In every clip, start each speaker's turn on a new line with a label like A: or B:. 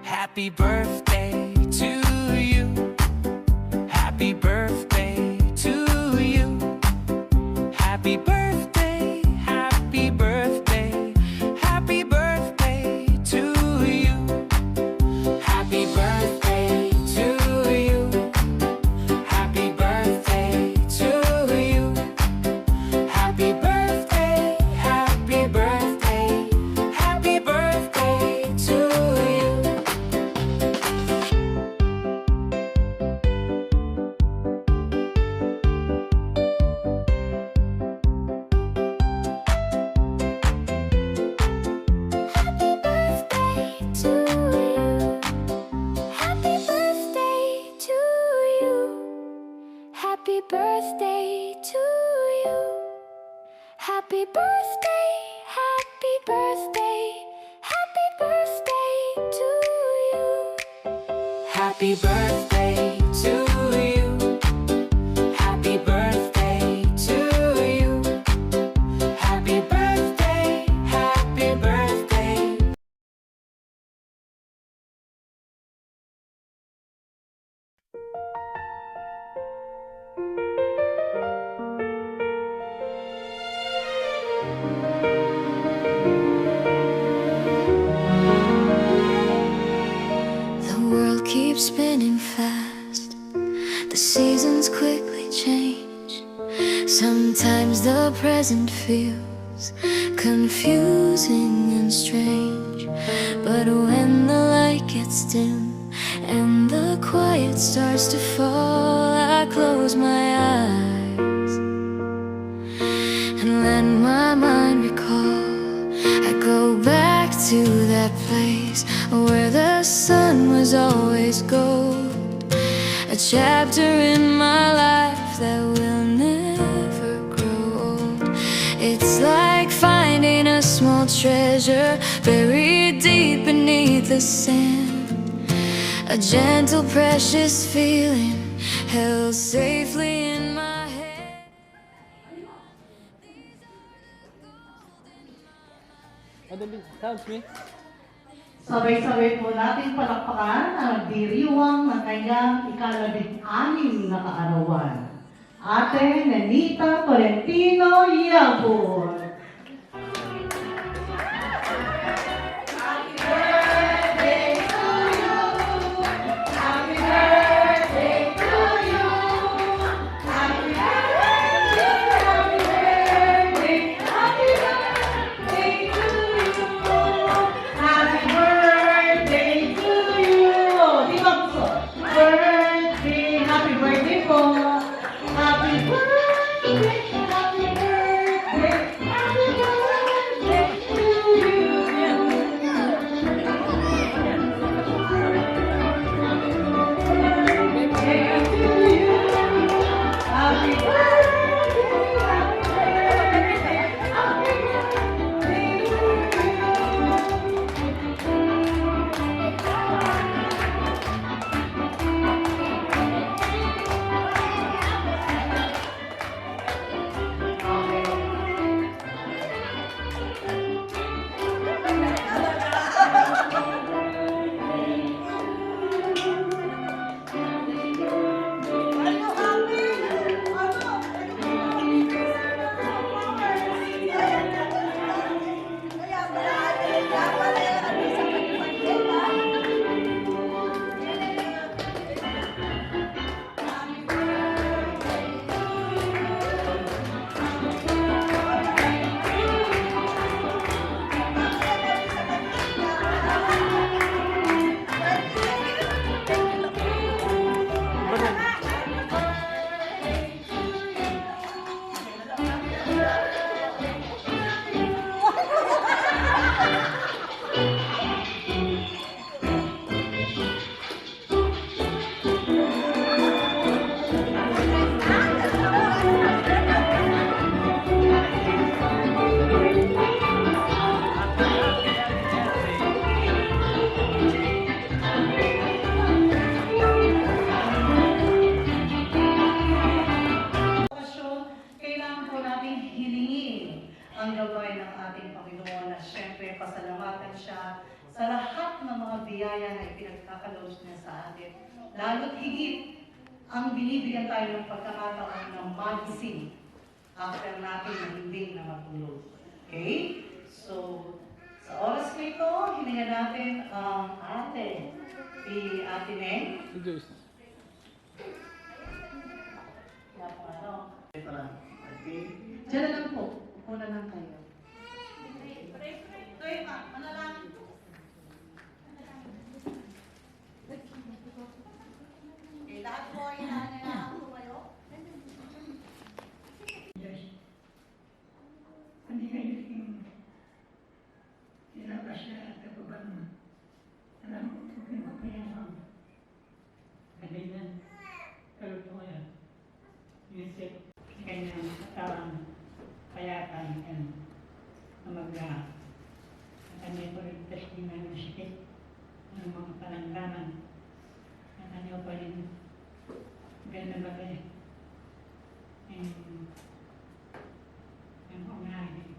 A: Happy birthday to you. Happy birthday to you. Happy birthday, happy birthday, happy birthday to you. Happy birthday to you. Happy birthday to you. Happy birthday, happy birthday, happy birthday to you. Happy birthday to you. Happy birthday, happy birthday, happy birthday to you. Happy birthday to you. Happy birthday to you. Happy birthday, happy birthday.
B: The world keeps spinning fast. The seasons quickly change. Sometimes the present feels confusing and strange. But when the light gets dim and the quiet starts to fall, I close my eyes and let my mind recall. I go that place where the sun was always gold. A chapter in my life that will never grow old. It's like finding a small treasure buried deep beneath the sand. A gentle, precious feeling held safely in my head.
C: Sounds me.
D: Sabay-sabay po natin palakpakan ang diriwang ng kanyang ika-16 na kaarawan. Ate Nenita Tolentino Yabon. Kailangan po natin hilingin ang gabay ng ating Panginoon na siyempre pasalamatan siya sa lahat ng mga biyaya na ipinagkakaloos niya sa atin. Lalo't higit ang binibigyan tayo ng pagkakataon ng magising after natin mahimbing na matulog. Okay? So, sa oras na ito, hiningan natin ang si Ate Neng. Okay. Diyan na lang po. Upo na lang kayo. Ito yung manalangin po. Lahat po ay nananaan po kayo.
E: Hindi kayo sinabas na at kapag alam mo kung kaya kanina pero po yan Yusip kanyang katawang payatan yan na maglahat at kanya po rin testimony ng sikit ng mga palanggaman at kanya po rin ganda bagay yung unahin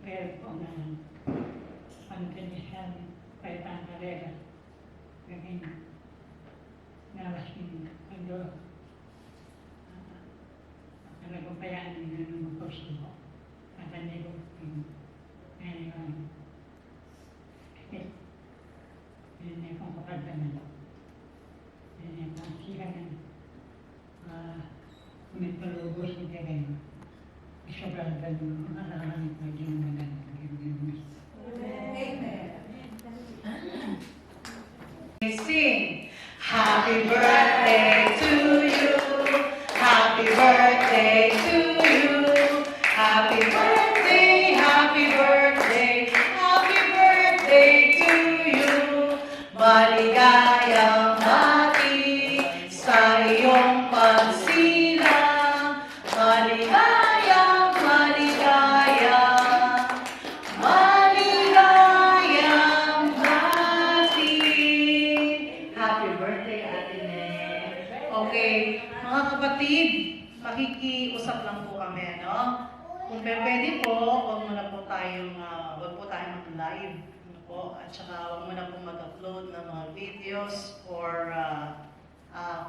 E: pero po na pagkandisal payatan karera gagawin nawasin ang Diyos nagpapayaan nila ng mga posto at kanilo ngayon yun ay kong kapagdaman yun ay kong siganan umitulubos ni Tereno isabrang ganun ang alaman ko yung maganda
D: Amen. Sing. Happy birthday to you. Happy birthday to you. Happy birthday, Kung pwede po, wag po tayong mag-live. Ano po, at saka wag mo na po mag-upload ng mga videos or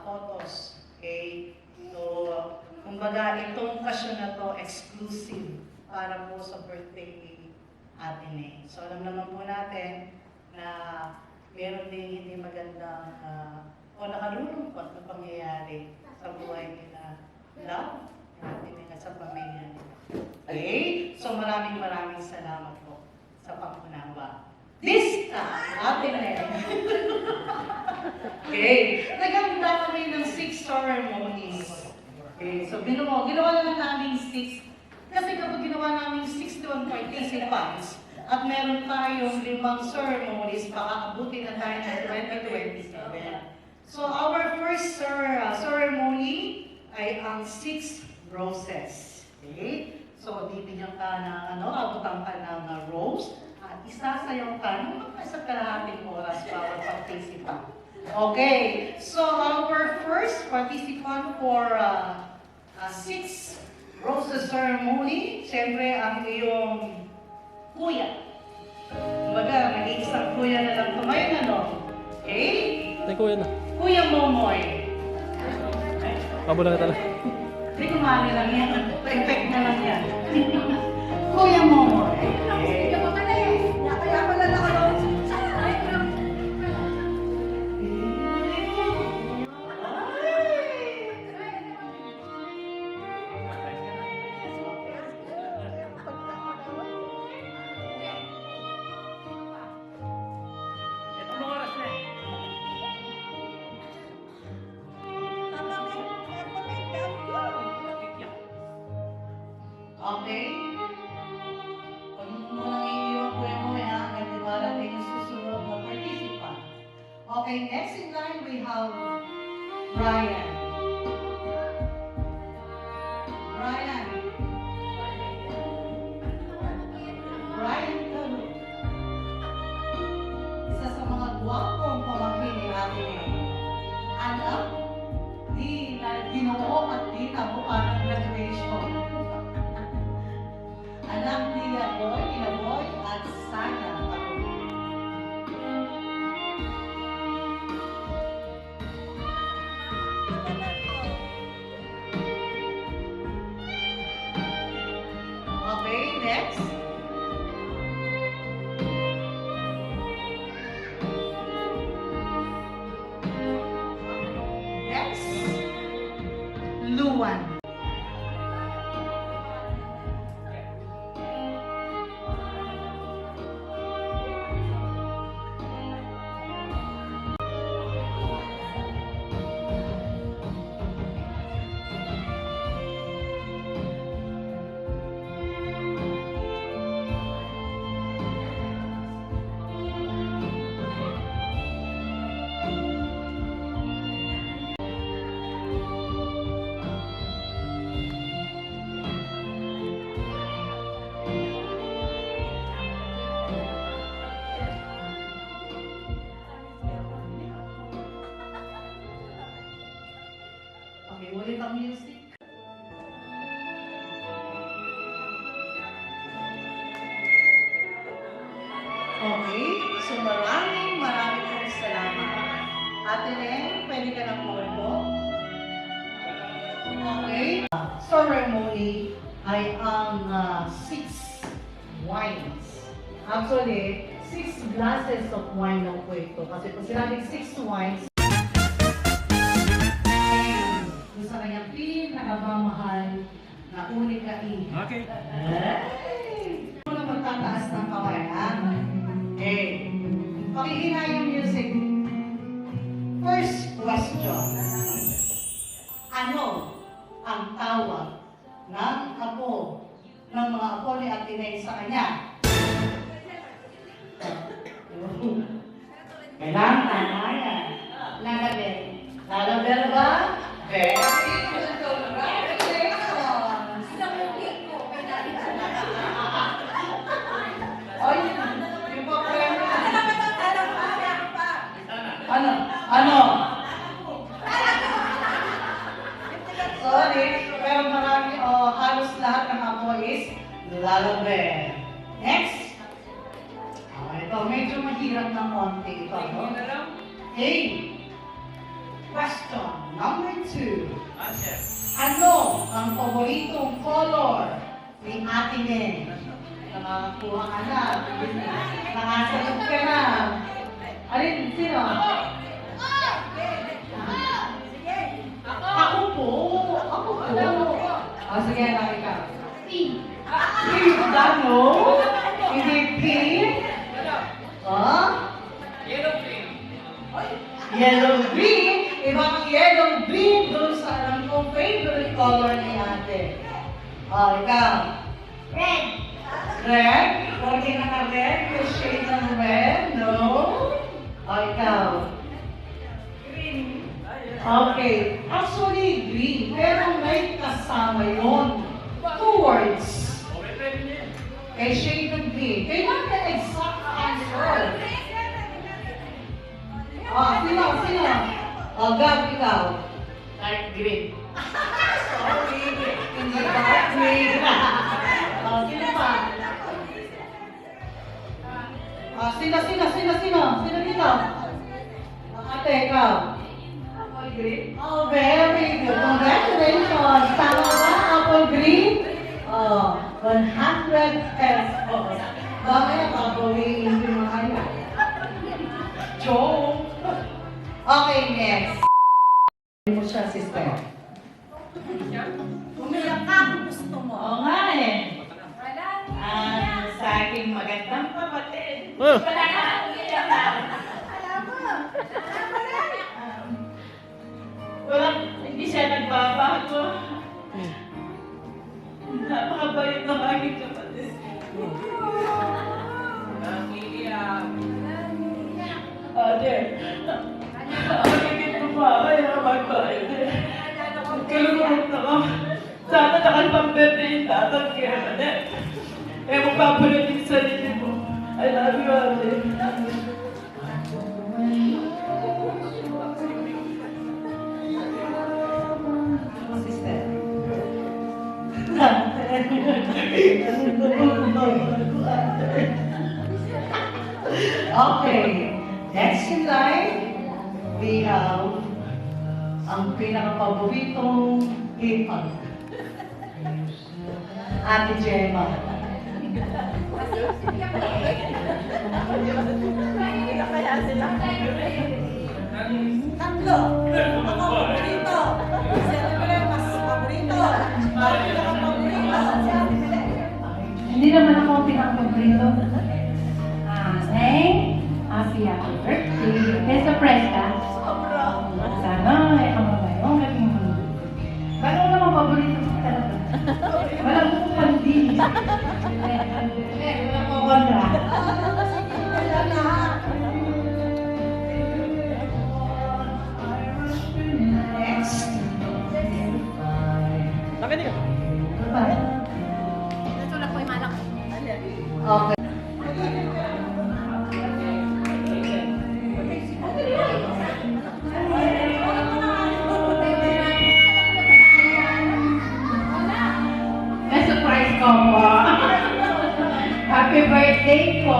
D: photos. Okay? So, kumbaga, itong okasyon na to exclusive para po sa birthday ni Ate Neng. So, alam naman po natin na meron din hindi magandang o nakalulungkot na pangyayari sa buhay nila. Love, natin nila sa pamilya nila. Okay? So maraming salamat po sa pangunawa. This time, Ate Neng. Okay. Naganda kami ng 6 ceremonies. Okay. So ginawa na lang namin 6. Kasi kapag ginawa namin 61 participants, at meron tayong 5 ceremonies, baka abutin na tayo ng 2027. So our first ceremony ay ang 6 roses. Okay? So bibigyan ka ng abutan ka ng rose at isasayaw ka ng mga sa kalahating oras para participant. Okay. So our first participant for 6 roses ceremony, siyempre ang iyong kuya. Kumbaga, nag-iisang kuya na lang tumayo Okay?
C: Tay, kuya na.
D: Kuya Momoy.
C: Pabo lang ka talaga.
D: Hindi kumali lang yan. Perfect na lang yan. Kuya Momoy. Okay? Huwag mo munang iiwan Kuya Momoy ha. Hanggang di marating yung susunod na participant. Okay, next in line we have Brian. Brian. Brian Talo. Isa sa mga gwapong pamangkin ni Ate Neng. Anak, di na ginoo at di nabuka ng graduation. Anak ni Inaboy at Sana Patuloy. Okay, next. Next. Luan. Okay, ulit ang music. Okay, so maraming pong salamat. Ate Neng, pwede ka na po. Okay. Ceremony ay ang 6 wines. Actually, 6 glasses of wine lang po ito. Kasi kung sinabing 6 wines, yung sa kanyang pinakamamahal na unika
C: Okay.
D: Ay! Ano na magtataas ng kamay, ha? Okay. Pakihina yung music. First question. Ano ang tawag ng apo ng mga apo ni Ate Neng sa kanya? Kailangan tanayan. Lalabel. Lalabel ba? Very Ano? Sorry, pero marami, halos lahat ng apo is hirap ng konti ito. No? Okay. Question number 2. Ano ang paboritong color ni Ate Nen? Nakakuha ka na. Nakasagot ka na. Alin, sino? Ako po. Ako po. Sige, nakita. Pink. Pink ba, no? Hindi pink? Yellow green. Ibang yellow green doon sa alam kong favorite color ni ate. Ikaw. Red. Red? Okay na ka red? Yung shade ng red? No? Ikaw. Green. Okay. Actually, green. Pero may kasama yun. 2 words. Kay shade of green. Kailan ka exact answer? Sino? Gab, ikaw.
E: Light green.
D: Sorry. Hindi dark green. Sino pa? Sino? Sino dito? Ate, ikaw. Apple green. Oh, very good. Congratulations. Tama ba? Apple green? 100 pesos. Bakit papawiin yung mga kaya? Joke. Okay, next. Hindi mo siya, sister.
F: Umiyak ka kung gusto mo.
E: Oo nga eh.
F: Wala.
E: Sa aking magandang kapatid.
C: Oh.
E: Wala na, umiyak na.
F: Alam mo. Alam mo rin.
E: Hindi siya nagbabago. Napakabayot ng aking kapatid. Ate, ang mo ba? Kaya ka magbayot eh. Kalungkot ako. Sana nakalpang-birthday yung tatang kaya ka na. Magpapalit yung sarili mo. I love you, ate.
D: Sister. Okay. Next in line, we have ang pinaka-paboritong hipag. Ate Gemma.
F: Kaya sila. Tatlo. Ako paborito. Siyempre, mas paborito. Paborito.
G: Hindi naman ako ang pinaka-paborito. Happy birthday. Kaya surprise ka? Sana, kamamayo, maging... Paano naman paborito ko talaga? Walang pupandi. Walang kukontra.
F: Wala na.
D: Next.
C: Nakita ka?
F: Natulak ko yung malak.
D: Okay.
G: May surprise ko po. Happy birthday po.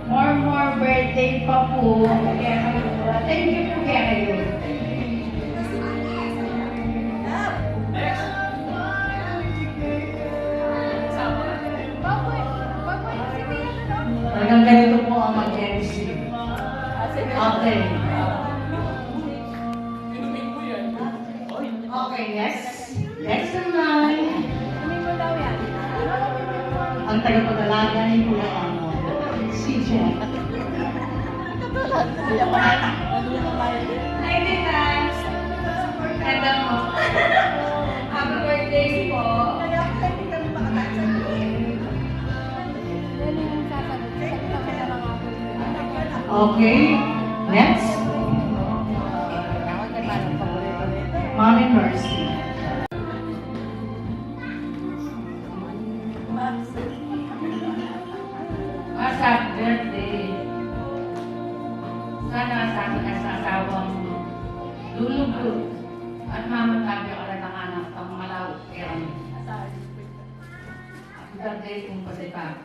G: More birthday pa po. Kaya kayo. Thank you po kaya kayo.
D: Talagang ganito po ang mag-MC. Okay. Okay, next. Next in line. Ang tagapag-alaga ni Kuya Ano. Si Jen.
G: Hi, Tita. Ganda mo. Happy birthday po.
F: Kaya ako lang hindi kami makatasan.
D: Okay. Next. Mommy Mercy.
G: Happy birthday. Sana sa akin at sa asawang lulubog at mamatabi ka lang ng anak pang malaw. birthday kung kasi pa.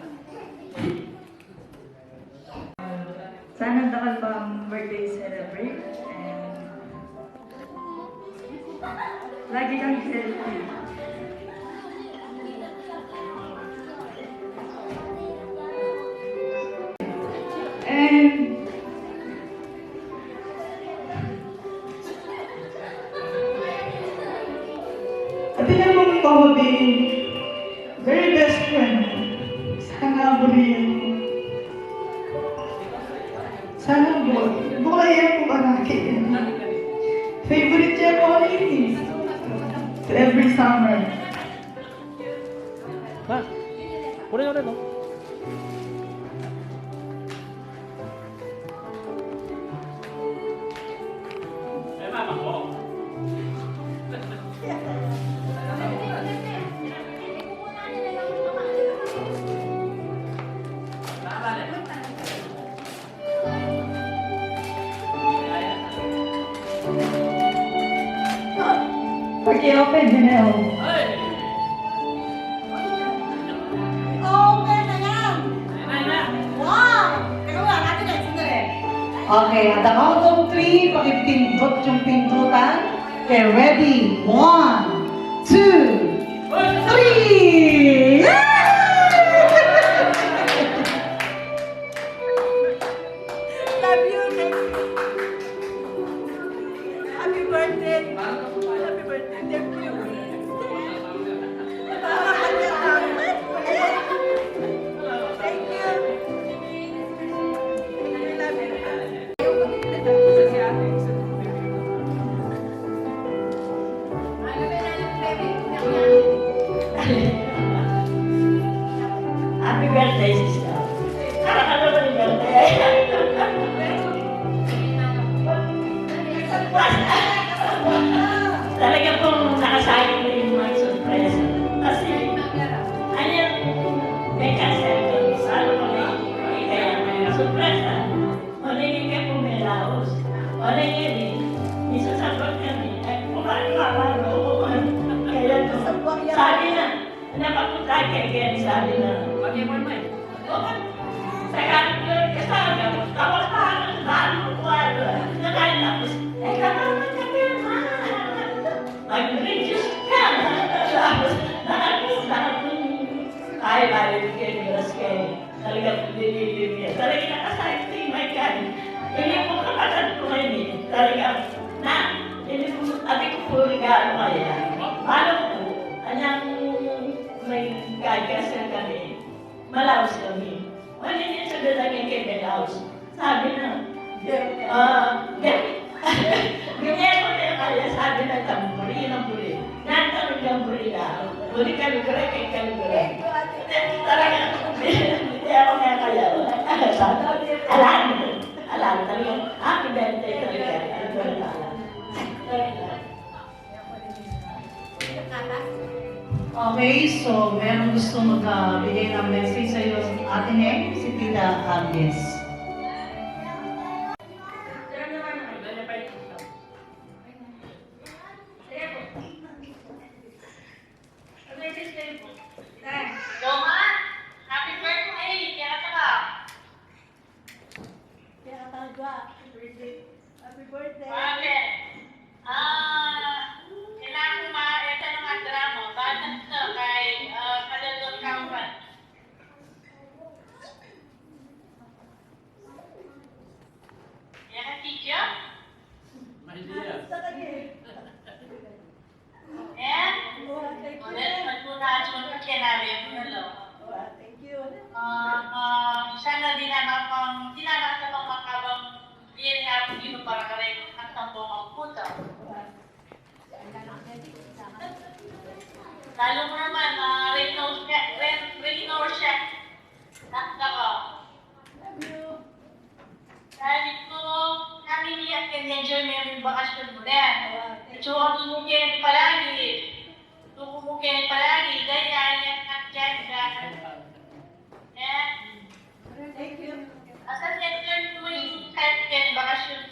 H: Sana dakal pa ang birthday celebrate and lagi kang healthy. And I think I'm going to be very best friend. Sana buriyan mo. Sana buhayan ko akin. Favorite niya ko is every summer.
C: Ma, kunin ulit, no?
H: Pag-i-open din na ako.
F: Open na yan! Wow! Teka nga, natin na, sandali. Okay, at the count of 3, pakipindot yung pindutan. Okay, ready? 1, 2, 3! Love you, happy birthday! Happy birthday, thank you! Thank you! I love you!
H: Happy birthday, sister. Ano ba yung birthday? Talaga pong nakasayang na yung mga surpresa. Kasi, ano yung may kasel ko, saan ko may kaya may surpresa. Maligin ka po may laos. Maligin din. Isasabot kami. Ay, kumano. Kaya to. Sabi na, napapunta kay Ken, sabi na. Saka, kasama, tawas-tawas, dahil mo kuwado. Nakain tapos, kamaman kami, mag-reduce ka. Tapos, ay, balik kayo, bilas kayo. Talagang pililim niya. Talagang nakasayang tingay ka. Hindi po kapatid ko ngayon eh. Talagang, hindi po, abi ko po regalo kaya. Paano po, anyang may gagkasal kami, malaos kami. Malinit sa dalagin kay Belaos. Sabi na, ganyan ko na kaya, sabi na tamburi, nantanong tamburi na, buri kalugura kay kalugura. Talaga, hindi ako nga kaya. Alam, talagang happy birthday talaga.
D: Okay, so meron gusto magbigay ng message sa'yo Ate Neng, si Tita Agnes.
F: Happy birthday!
I: Kailangan ko ma-etan ng adra mo. Bakit ito kay Kadalot Kaupan? Yan ang teacher? Yan? Ulit, magpunahas mo ito kinabi mo na lo.
F: Thank you.
I: Sana din naman pang tinanong sa mga makabang iyan nga po dito para karay at tampong ang puto. Lalo mo naman, Reynor Chef. Nakita ko. Sabi ko, kami niya enjoy mo yung bakasyon mo na. So, ang tumugin palagi. Tumugin palagi. Ganyan, yan, dyan.
F: Thank you.
I: Asal enjoy mo yung bakasyon.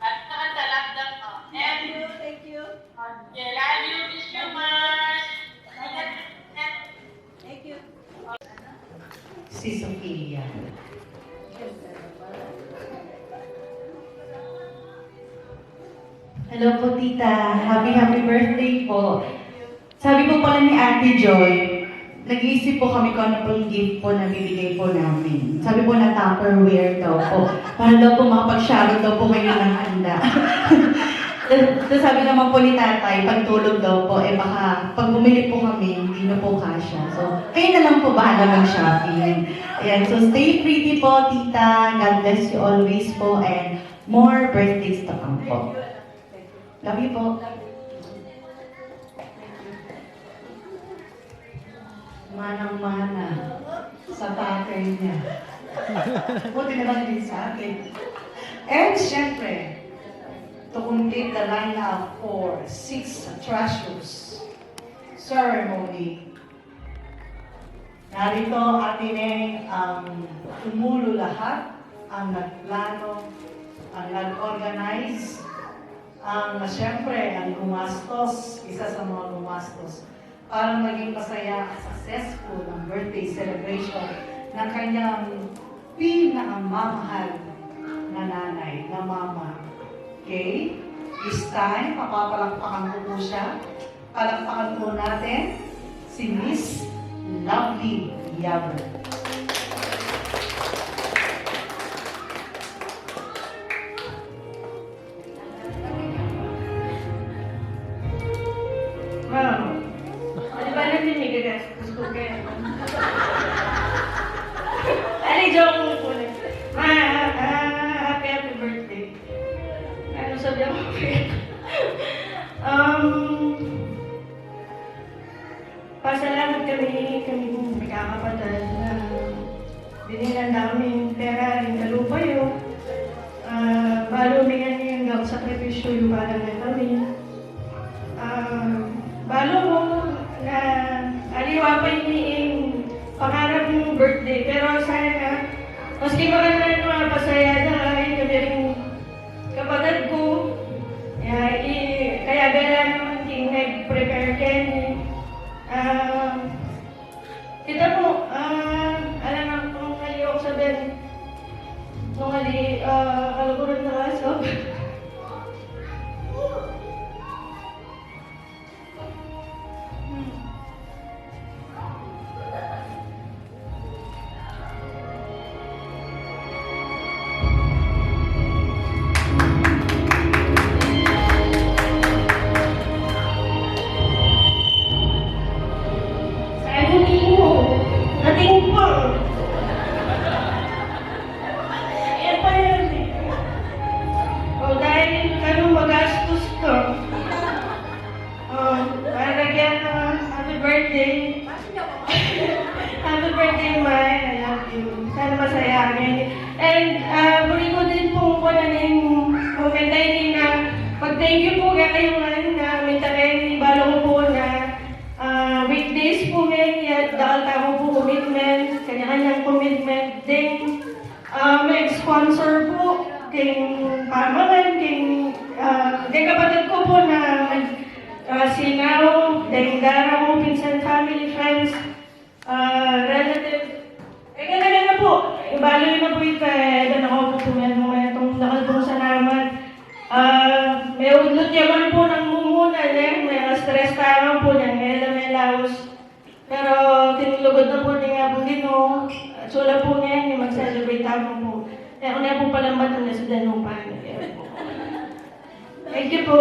I: At nakatalagdag ko.
F: Thank you.
I: Yeah, love you, miss you much.
D: si Sofia.
F: Hello po, tita. Happy birthday po. Sabi po pala ni Ate Joy, nag-iisip po kami kung ano po yung gift po na bibigay po namin. Sabi po na Tupperware daw po. Para daw po makapag-shower daw po kayo ng handa. Tapos sabi naman po ni tatay, pagtulog daw po, baka pag bumili po kami, hindi na po kasya. So, kayo na lang po bahala mag-shopping. Ayan, so stay pretty po, tita. God bless you always po, and more birthdays to come po. Love you po.
D: Manang-mana sa tatay niya. Buti na lang din sa akin. And syempre, to complete the lineup for 6 treasures ceremony. Narito atin ang tumulo lahat, ang nagplano, ang nag-organize, ang syempre ang gumastos, isa sa mga gumastos, para maging masaya at successful ang birthday celebration ng kanyang pinakamamahal na nanay, na mama. Okay? This time, papapalakpakan ko po siya. Palakpakan po natin si Miss Lovely Yabber.
E: Wow. Ano ba natin may gagastos ko kaya? Ay, joke mo po lang. Happy birthday. Ano sabi ako? Pasalamat kami magkakapatid na binilan namin pera rin kalupayo. Balumingan niyo yung sakripisyo yung para na kami. Balo mo na aliwa pa yung pangarap mong birthday. Pero sana, maski maganda yung mga pasaya na ay kami rin kapatid ko. Kaya gala naman yung nag-prepare Kenny. Kita mo, alam na kung ngayon ako sabihin, nung kalaguran na kaso. Happy birthday, Mai. I love you. Sana masaya kami. And muli ko din po po na yung komentahin na pag-thank you po kayo na may tarin, balo ko po na weekdays po ngayon at dahil tamo po commitment, kanya-kanyang commitment din. May sponsor po kay Pamalan, kay kapatid ko po na Sinao, Dengdara mo, Vincent family, friends, relative. Kaya na po, ibalo na po ito na ako po tumiyan itong nakal sa naman. May udlot yaman po ng mumunan may stress tama po niya, may laos. Pero tinulugod na po niya nga po dito, sula po niya, mag-celebrate ako po. Kaya kung na po palambat na sa Danupan. Thank you po.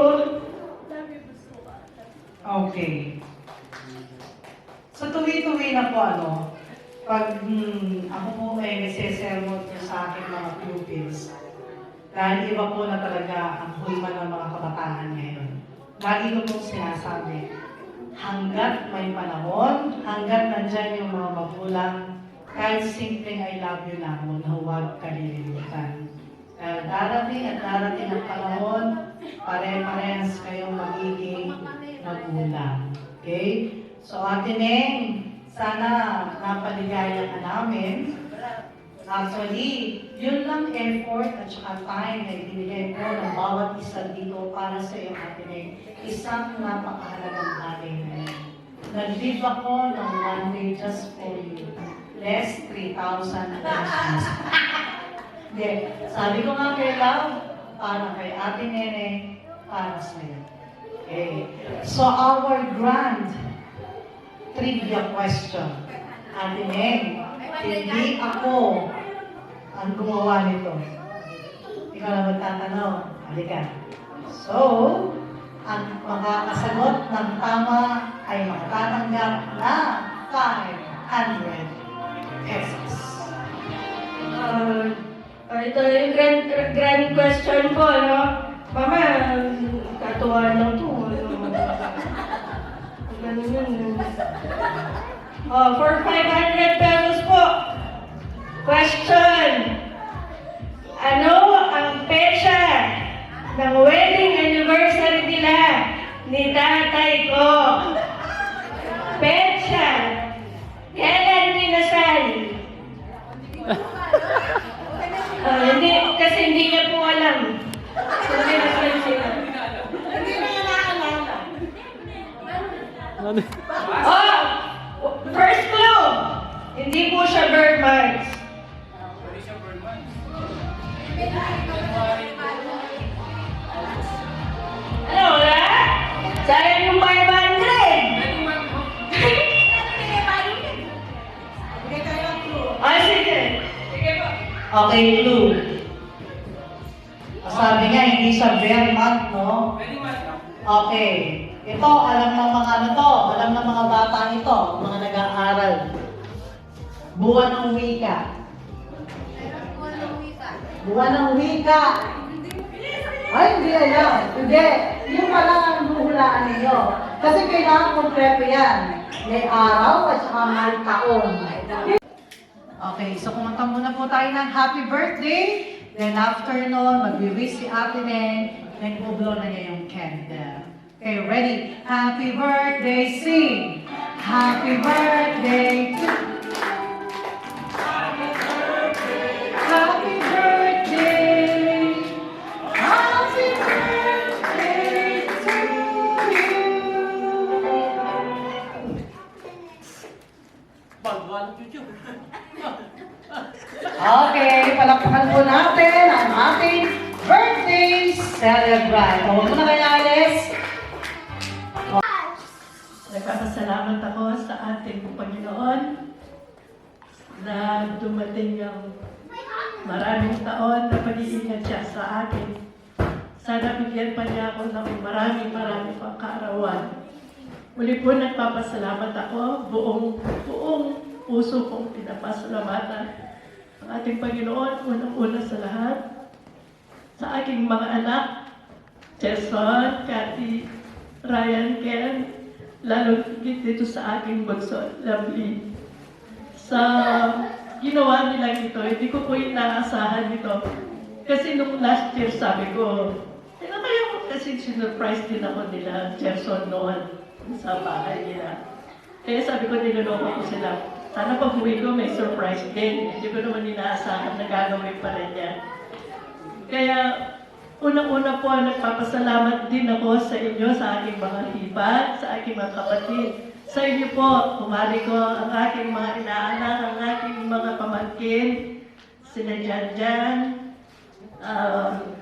D: Okay. So tuwi-tuwi na po pag ako po may nagsesermon po sa aking mga pupils. Dahil iba po na talaga ang hulma ng mga kabataan ngayon. Lagi ko po sinasabi, hanggat may panahon, hanggat nandyan yung mga magulang, kahit simpleng I love you lang mo na huwag kalilimutan. Dahil darating at darating ang panahon, pare-parehas kayong magiging magulang. Okay? So, Ate Neng, sana napaligaya ka namin. Actually, yun lang effort at saka time na ibinigay ko ng bawat isa dito para sa iyo, Ate Neng. Isang napakahalagang bagay na yun. Nag-live ako ng one day just for you. less 3,000 ang Christmas. Hindi, sabi ko nga kay Love, para kay Ate Nene, para sa'yo. Okay. So our grand trivia question. Ate Nene, hindi ako ang gumawa nito. Ikaw na magtatanong. Halika. So, ang makakasagot ng tama ay makatatanggap na 500 pesos.
H: Ito yung grand question po, no? Mama, katuwa lang to. Ganun yun. For 500 pesos po. Question. Ano ang petsa ng wedding anniversary nila ni tatay ko? Petsa. Kailan dinasal? Hindi, kasi hindi niya po alam. Kung dinasal sila. Oh! First clue! Hindi po siya birth months. Ano, wala? Sayang yung 500! Sige. Sige po.
D: Okay, clue. Sabi nga, hindi siya very month, no? Okay. Ito, alam ng mga ano to, alam ng mga bata nito, mga nag-aaral. Buwan ng wika. Buwan ng wika. Ay, hindi alam. Hindi. Yung pala ang huhulaan ninyo. Kasi kailangan kompleto yan. May araw at saka may taon. Okay, so kumanta muna po tayo ng happy birthday. Then after nun, mag-wish si Ate Nen, then bublo na niya yung candle. Okay, ready? Happy birthday, sing! Happy birthday to Happy birthday! Happy birthday! Happy birthday to you! Okay, palakpakan po natin ang ating birthday celebrant. Huwag mo na kayo, Alice.
H: Nagpapasalamat ako sa ating Panginoon na dumating ang maraming taon na pag-iingat siya sa akin. Sana bigyan pa niya ako ng maraming pang kaarawan. Muli po nagpapasalamat ako, buong puso kong pinapasalamatan ang ating Panginoon, unang-una sa lahat, sa aking mga anak, Jason, Cathy, Ryan, Ken, lalo dito sa aking bunso, Lovely. Sa ginawa nila ito, hindi ko po inaasahan ito. Kasi nung last year sabi ko, kaya ko kasi sinurprise din ako nila, Jason noon, sa bahay nila. Kaya sabi ko, niloloko ko sila. Sana pag uwi ko, may surprise din. Hindi ko naman inaasahan na gagawin pa rin yan. Kaya, unang-una po, nagpapasalamat din ako sa inyo, sa aking mga hibat, sa aking mga kapatid. Sa inyo po, kumari ko, ang aking mga inaanak, ang aking mga pamangkin, sila Jan,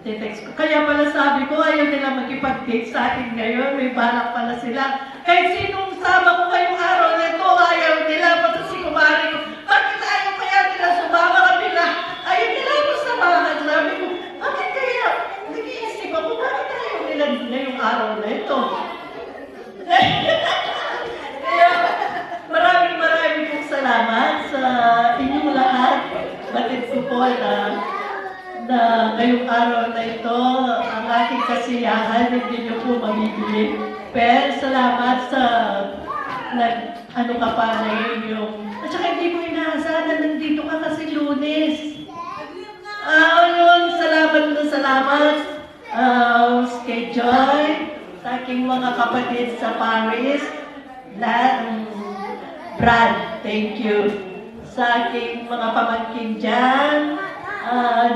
H: text ko. Kaya pala sabi ko, ayaw nila makipag-date sa akin ngayon, may balak pala sila. Kahit sinong sama ko ngayong araw na ito, ayaw nila, pati si kumari ko, bakit ayaw kaya nila sumama kami na, ayaw nila ako samahan. Sabi ko, bakit kaya? Nag-iisip ako, bakit ayaw nila ngayong araw na ito? Kaya, maraming pong salamat sa inyong lahat. Batid ko po na ngayong araw na ito, ang aking kasiyahan, hindi niyo po mabibili. Pero salamat sa ano ka pa na yung... At saka hindi ko inaasahan na nandito ka kasi Lunes. Yun, salamat kay Joy, sa aking mga kapatid sa Paris, Brad, thank you. Sa aking mga pamangkin dyan,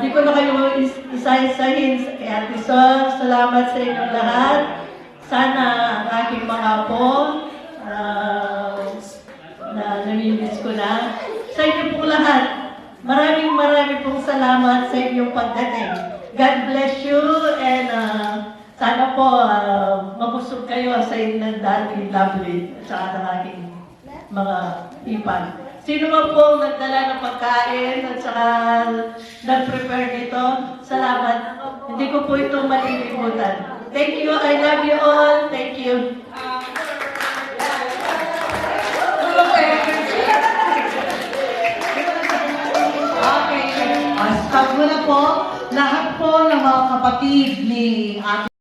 H: di ko na kayo isa-isahin kay Ate Sol. Salamat sa inyong lahat. Sana ang aking mga apo na namimiss ko na. Sa inyo
D: lahat, maraming pong salamat sa inyong pagdating. God bless you and sana po mabusog kayo sa inyong dati lovely at saka ng aking mga ipan. Sino man po nagdala ng pagkain at saka nag-prepare nito, salamat. Hindi ko po ito malilimutan. Thank you, I love you all. Thank you.
J: Stop mo na po. Lahat po ng mga kapatid ni Ate